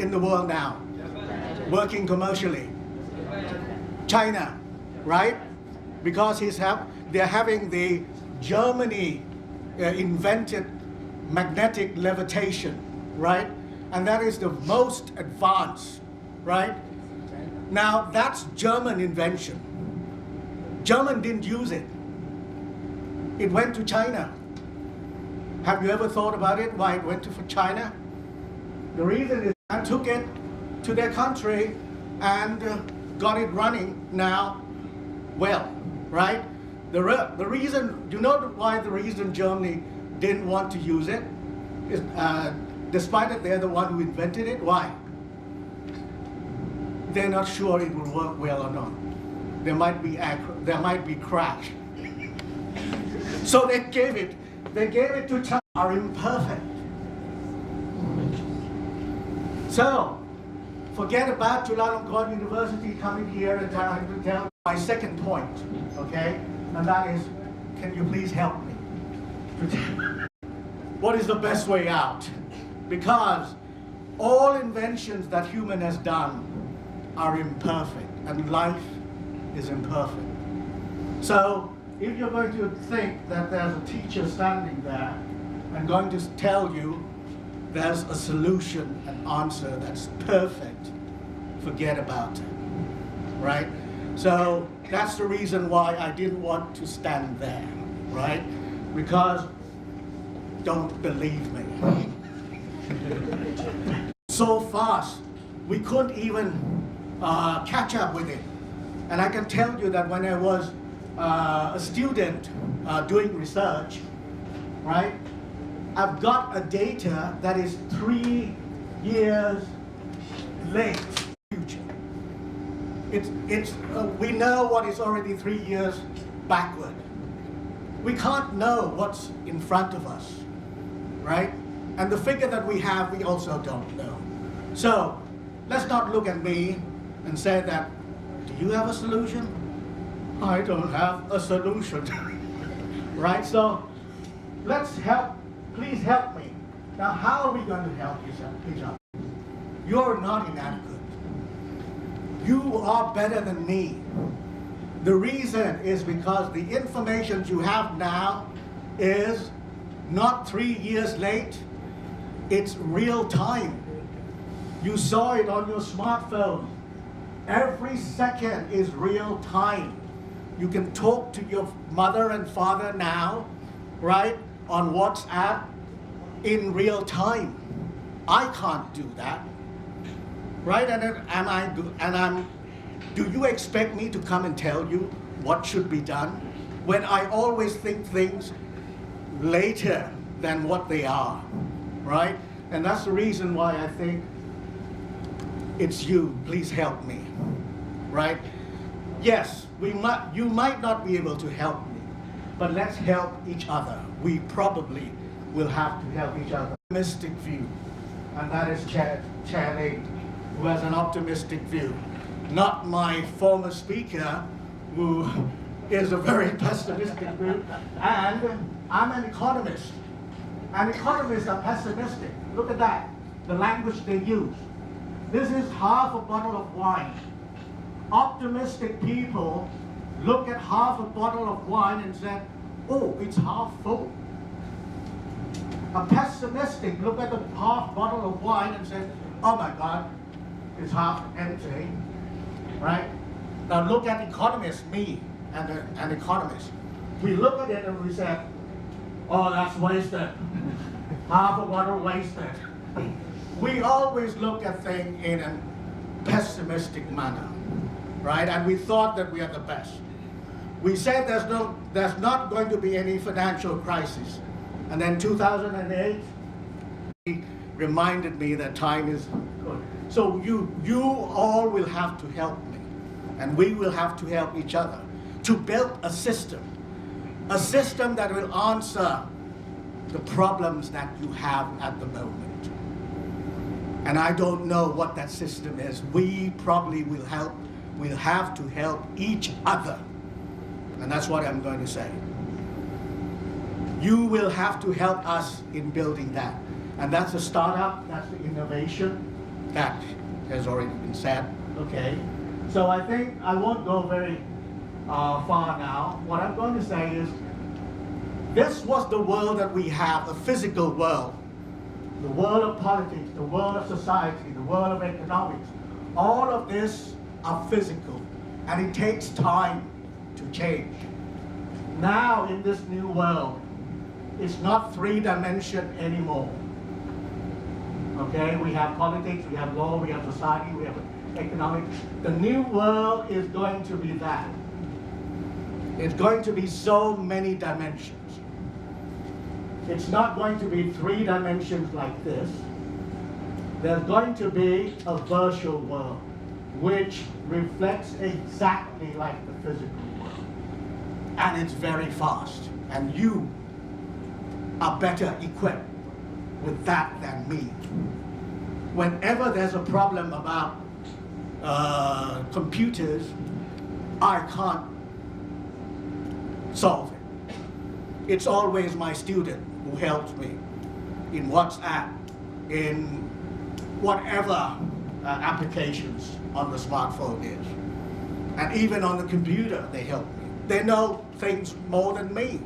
in the world now, working commercially? China, right? Because they're having the Germany invented magnetic levitation, right? And that is the most advanced, right? Now that's German invention. German didn't use it. It went to China. Have you ever thought about it, why it went to China? The reason is I took it to their country and got it running now well, right? The reason, you know why the reason Germany didn't want to use it? Is, despite that they're the one who invented it, why? They're not sure it will work well or not. There might be crash. So they gave it to China. Are imperfect. So forget about Chulalongkorn University coming here and trying to tell my second point, okay? And that is, can you please help me? What is the best way out? Because all inventions that human has done are imperfect, and life is imperfect. So if you're going to think that there's a teacher standing there and going to tell you there's a solution, an answer that's perfect, forget about it, right? So that's the reason why I didn't want to stand there, right? Because don't believe me. So fast, we couldn't even catch up with it. And I can tell you that when I was a student doing research, right? I've got a data that is 3 years late. We know what is already 3 years backward. We can't know what's in front of us, right? And the figure that we have, we also don't know. So let's not look at me and say that, do you have a solution? I don't have a solution, right? So let's help, please help me. Now, how are we going to help each other? You're not inadequate. You are better than me. The reason is because the information you have now is not 3 years late, it's real time. You saw it on your smartphone. Every second is real time. You can talk to your mother and father now, right, on WhatsApp in real time. I can't do that, right? Do you expect me to come and tell you what should be done when I always think things later than what they are, right? And that's the reason why I think it's you. Please help me, right? Yes, you might not be able to help me, but let's help each other. We probably will have to help each other. Optimistic view, and that is Chair who has an optimistic view. Not my former speaker, who is a very pessimistic view. And I'm an economist. And economists are pessimistic. Look at that, the language they use. This is half a bottle of wine. Optimistic people look at half a bottle of wine and say, oh, it's half full. A pessimistic look at the half bottle of wine and say, oh my God, it's half empty, right? Now look at economists, me and an economist. We look at it and we say, oh, that's wasted. Half a bottle wasted. We always look at things in a pessimistic manner, right? And we thought that we are the best. We said there's not going to be any financial crisis. And then 2008, he reminded me that time is good. So you all will have to help me, and we will have to help each other to build a system that will answer the problems that you have at the moment. And I don't know what that system is. We probably will have to help each other. And that's what I'm going to say. You will have to help us in building that. And that's a startup, that's the innovation, that has already been said. Okay, so I think I won't go very far now. What I'm going to say is, this was the world that we have, a physical world. The world of politics, the world of society, the world of economics. All of this are physical, and it takes time to change. Now in this new world, it's not three-dimensional anymore. Okay, we have politics, we have law, we have society, we have economics. The new world is going to be that. It's going to be so many dimensions. It's not going to be three dimensions like this. There's going to be a virtual world which reflects exactly like the physical world. And it's very fast. And you are better equipped with that than me. Whenever there's a problem about computers, I can't solve it. It's always my student who helps me in WhatsApp, in whatever applications on the smartphone is. And even on the computer, they help me. They know things more than me.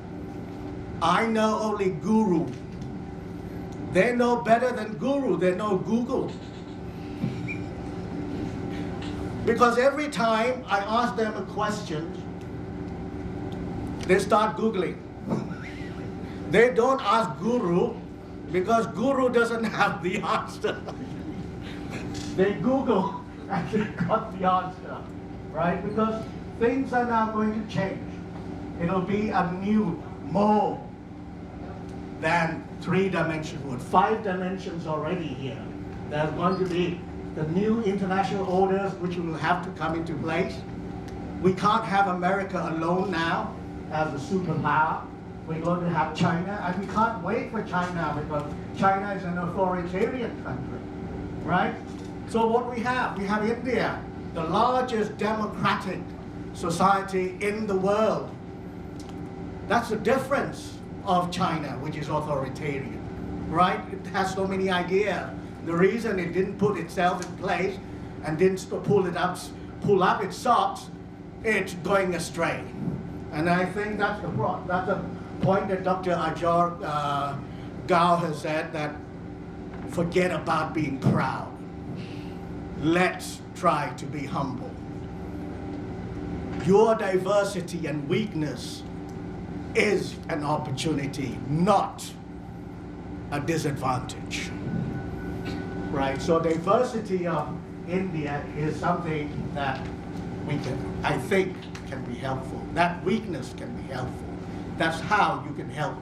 I know only Guru. They know better than Guru. They know Google. Because every time I ask them a question, they start Googling. They don't ask Guru because Guru doesn't have the answer. They Google and they got the answer, right? Because things are now going to change. It'll be a new, more than three-dimensional world. 5 dimensions already here. There's going to be the new international orders which will have to come into place. We can't have America alone now as a superpower. We're going to have China, and we can't wait for China because China is an authoritarian country, right? So what we have India, the largest democratic society in the world. That's the difference of China, which is authoritarian, right? It has so many ideas. The reason it didn't put itself in place and didn't pull up its socks, it's going astray. And I think that's a point that Dr. Ajar Gao has said, that forget about being proud. Let's try to be humble. Your diversity and weakness is an opportunity, not a disadvantage. Right? So diversity of India is something that I think can be helpful. That weakness can be helpful. That's how you can help,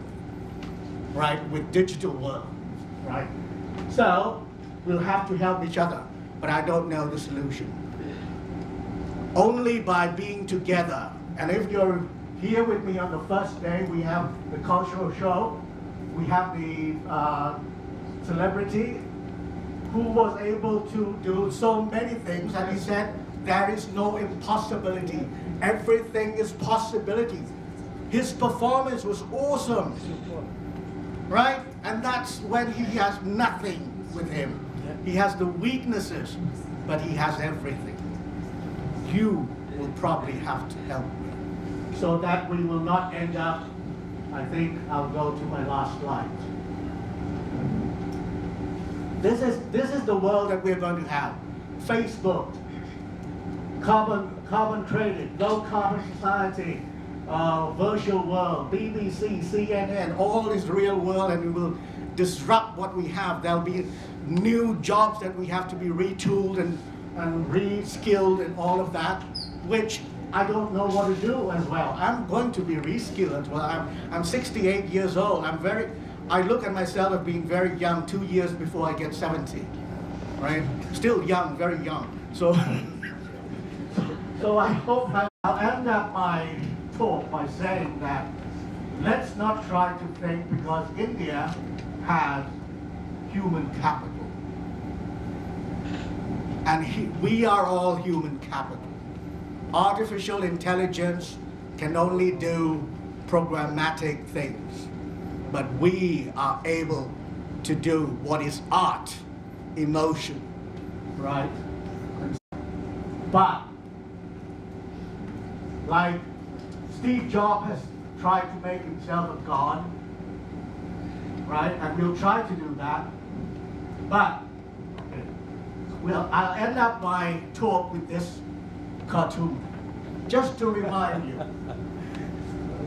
right? With digital world, right? So we'll have to help each other, but I don't know the solution. Only by being together. And if you're here with me on the first day, we have the cultural show. We have the celebrity who was able to do so many things, and he said, there is no impossibility. Everything is possibility. His performance was awesome, right? And that's when he has nothing with him. He has the weaknesses, but he has everything. You will probably have to help me so that we will not end up, I think I'll go to my last slide. This is the world that we're going to have. Facebook, carbon trading, low carbon society, virtual world, BBC, CNN, all is real world, and we will disrupt what we have. There'll be new jobs that we have to be retooled and re-skilled and all of that, which I don't know what to do as well. I'm going to be re-skilled as well. I'm 68 years old. I look at myself as being very young, 2 years before I get 70, right? Still young, very young. So I hope I'll end up my talk by saying that let's not try to think, because India has human capital. And we are all human capital. Artificial intelligence can only do programmatic things, but we are able to do what is art, emotion, right? But, like Steve Jobs has tried to make himself a god, right? And we'll try to do that. But, I'll end up my talk with this cartoon, just to remind you,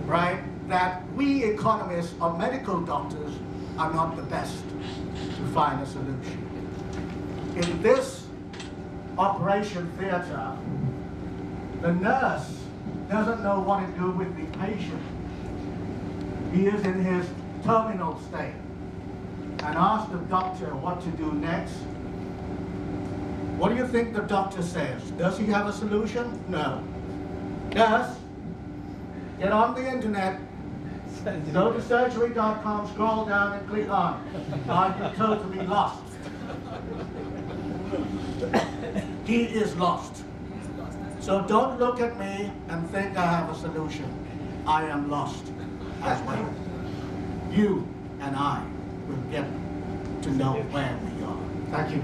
right, that we economists or medical doctors are not the best to find a solution. In this operation theater, the nurse doesn't know what to do with the patient. He is in his terminal state and asks the doctor what to do next. What do you think the doctor says? Does he have a solution? No. Nurse, get on the internet, go to surgery.com, scroll down and click on. I'm totally lost. He is lost. So don't look at me and think I have a solution. I am lost as well. You and I will get to know where we are. Thank you.